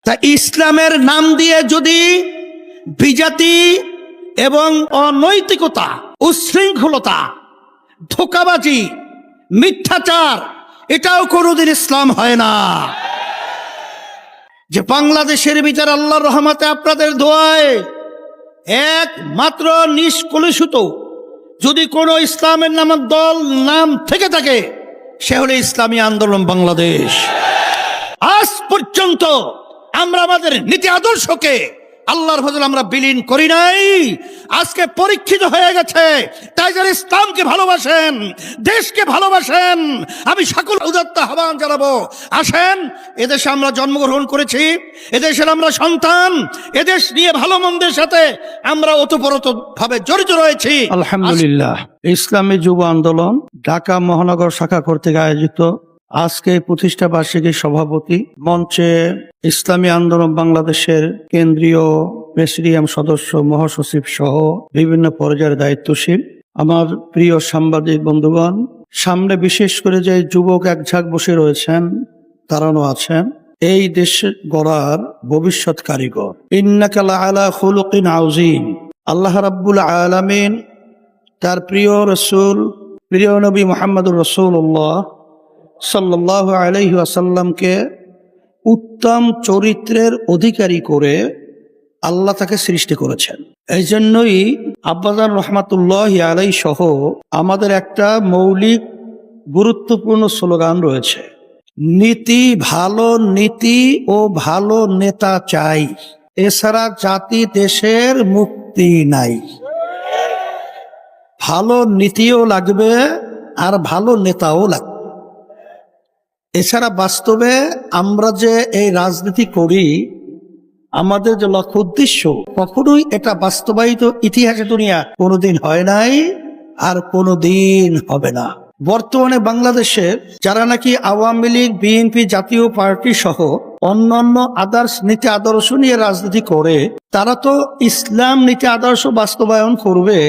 তা ইসলামের নাম দিয়ে যদি বিজাতি এবং অনৈতিকতা, উচ্ছৃঙ্খলতা, ধোঁকাবাজি, মিথ্যাচার, এটাও কোনোদিন ইসলাম হয় না। যে বাংলাদেশের ভিতর আল্লাহর রহমতে আপনাদের দোয়ায় একমাত্র নিষ্কলুষিত যদি কোনো ইসলামের নামক দল নাম থেকে থাকে, সে হলো ইসলামী আন্দোলন বাংলাদেশ। আজ পর্যন্ত আমরা আমাদের নীতি আদর্শকে আল্লাহর ফজলে আমরা বিলীন করি নাই। আজকে পরীক্ষিত হয়ে গেছে। তাই যারা ইসলামকে ভালোবাসেন, দেশকে ভালোবাসেন, আমি সকল উদাত্ত আহ্বান জানাবো, আসেন, এদেশে আমরা জন্মগ্রহণ করেছি, এদেশের আমরা সন্তান, এদেশ নিয়ে ভালো মন্দের সাথে আমরা ওতপ্রোত ভাবে জড়িত রয়েছি। আলহামদুলিল্লাহ, ইসলামী যুব আন্দোলন ঢাকা মহানগর শাখা কর্তৃক আয়োজিত আজকে প্রতিষ্ঠা বার্ষিকীর সভাপতি, মঞ্চে ইসলামী আন্দোলন বাংলাদেশের কেন্দ্রীয় প্রেসিডিয়াম সদস্য, মহাসচিব সহ বিভিন্ন পর্যায়ের দায়িত্বশীল, আমার প্রিয় সাংবাদিক বন্ধুগণ, সামনে বিশেষ করে যে যুবক একঝাঁক বসে রয়েছেন, তারাও আছেন এই দেশ গড়ার ভবিষ্যৎ কারিগর। ইন্নাকা লাআলা খুলুকিন আযীম। আল্লাহ রাব্বুল আলামিন তার প্রিয় রসুল, প্রিয় নবী মুহাম্মদুর রাসূলুল্লাহ সাল্লাল্লাহু আলাইহি ওয়াসাল্লামকে উত্তম চরিত্রের অধিকারী করে আল্লাহ তাকে সৃষ্টি করেছেন। এই জন্যই আব্বাজান রহমাতুল্লাহি আলাইহি সহ আমাদের একটা মৌলিক গুরুত্বপূর্ণ স্লোগান রয়েছে, নীতি, ভালো নীতি ও ভালো নেতা চাই, এছাড়া জাতি দেশের মুক্তি নাই। ভালো নীতিও লাগবে আর ভালো নেতাও লাগবে। এছাড়া বাস্তবে আমরা যে এই রাজনীতি করি, আমাদের যে লক্ষ্য উদ্দেশ্য, কখনোই এটা বাস্তবায়িত ইতিহাসে দুনিয়া কোনোদিন হয় নাই আর কোনোদিন হবে না। বর্তমানে বাংলাদেশের যারা নাকি আওয়ামী লীগ, বিএনপি, জাতীয় পার্টি সহ অন্যান্য আদর্শ নীতি আদর্শ নিয়ে রাজনীতি করে, তারা তো ইসলাম নীতি আদর্শ বাস্তবায়ন করবে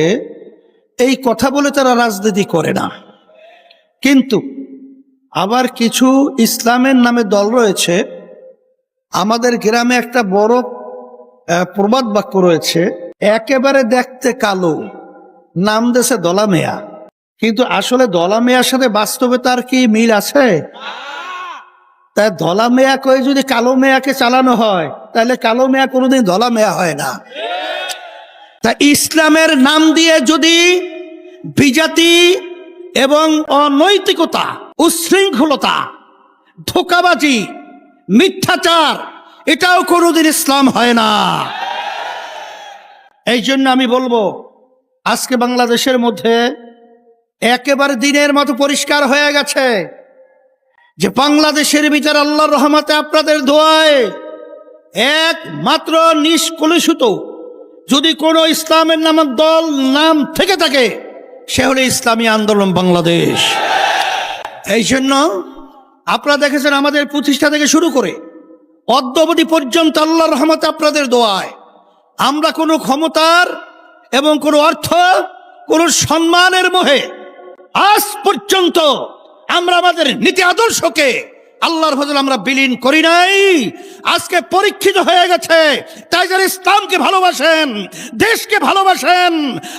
এই কথা বলে তারা রাজনীতি করে না। কিন্তু আবার কিছু ইসলামের নামে দল রয়েছে। আমাদের গ্রামে একটা বড় প্রবাদ বাক্য রয়েছে, একেবারে দেখতে কালো, নাম দেশে দলা মেয়া। কিন্তু আসলে দলা মেয়ার সাথে বাস্তবে তার কি মিল আছে? তাই দলা মেয়া কয়ে যদি কালো মেয়াকে চালানো হয়, তাহলে কালো মেয়া কোনোদিন দলা মেয়া হয় না। তা ইসলামের নাম দিয়ে যদি বিজাতি এবং অনৈতিকতা, উচ্ছৃঙ্খলতা, ধোঁকাবাজি, মিথ্যাচার, এটাও কোনোদিন ইসলাম হয় না। এই জন্য আমি বলবো, আজকে বাংলাদেশের মধ্যে একেবারে দিনের মতো পরিষ্কার হয়ে গেছে যে বাংলাদেশের ভিতর আল্লাহর রহমতে আপনাদের দোয়ায় একমাত্র নিষ্কলুষিত যদি কোনো ইসলামের নামক দল নাম থেকে থাকে, সে হলো ইসলামী আন্দোলন বাংলাদেশ। এই জন্য আপনারা দেখেছেন আমাদের প্রতিষ্ঠা থেকে শুরু করে অদ্যাবধি পর্যন্ত আল্লাহর রহমতে আপনাদের দোয়ায় আমরা কোনো ক্ষমতার এবং কোনো অর্থ, কোনো সম্মানের মোহে আজ পর্যন্ত আমরা আমাদের নীতি আদর্শকে আল্লাহর ফজলে আমরা বিলীন করি নাই। আজকে পরীক্ষিত হয়ে গেছে। তাই যারা ইসলামকে ভালোবাসেন, দেশকে ভালোবাসেন,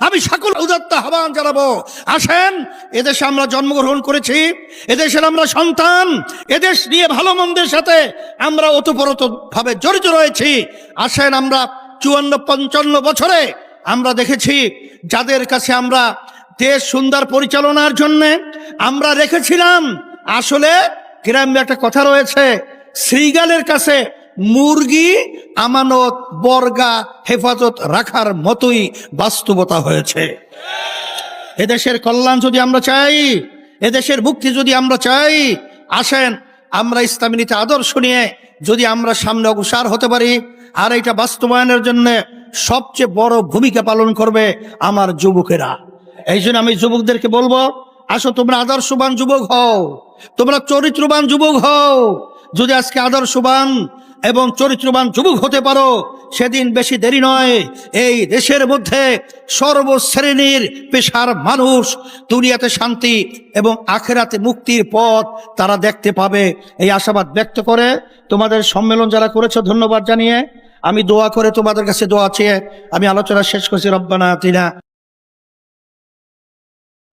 আমি সকল উদাত্ত আহ্বান জানাবো, আসেন, এদেশে আমরা জন্মগ্রহণ করেছি, এদেশের আমরা সন্তান, এদেশ নিয়ে ভালো মন্দের সাথে আমরা ওতপ্রোত ভাবে জড়িত রয়েছি। আসেন, আমরা 54-55 বছরে আমরা দেখেছি যাদের কাছে আমরা দেশ সুন্দর পরিচালনার জন্য আমরা রেখেছিলাম, আসলে গ্রামে একটা কথা রয়েছে, শ্রীগালের কাছে মুরগি আমানত, বর্গা হেফাজত রাখার মতোই বাস্তবতা হয়েছে। এদেশের কল্যাণ যদি আমরা চাই, এদেশের মুক্তি যদি আমরা চাই, আসেন আমরা ইসলামী নীতি আদর্শ নিয়ে যদি আমরা সামনে অগ্রসর হতে পারি, আর এটা বাস্তবায়নের জন্য সবচেয়ে বড় ভূমিকা পালন করবে আমার যুবকেরা। এই জন্য আমি যুবকদেরকে বলবো, আসো তোমরা আদর্শবান যুবক হও, তোমরা চরিত্রবান যুবক হও। যদি আজকে আদর্শবান এবং চরিত্রবান যুবক হতে পারো, সেদিন বেশি দেরি নয়, এই দেশের মধ্যে সর্বশ্রেণীর পেশার মানুষ দুনিয়াতে শান্তি এবং আখেরাতে মুক্তির পথ তারা দেখতে পাবে। এই আশাবাদ ব্যক্ত করে তোমাদের সম্মেলন যারা করেছে ধন্যবাদ জানিয়ে আমি দোয়া করে তোমাদের কাছে দোয়া চেয়ে আমি আলোচনা শেষ করছি। রব্বানা আতিনা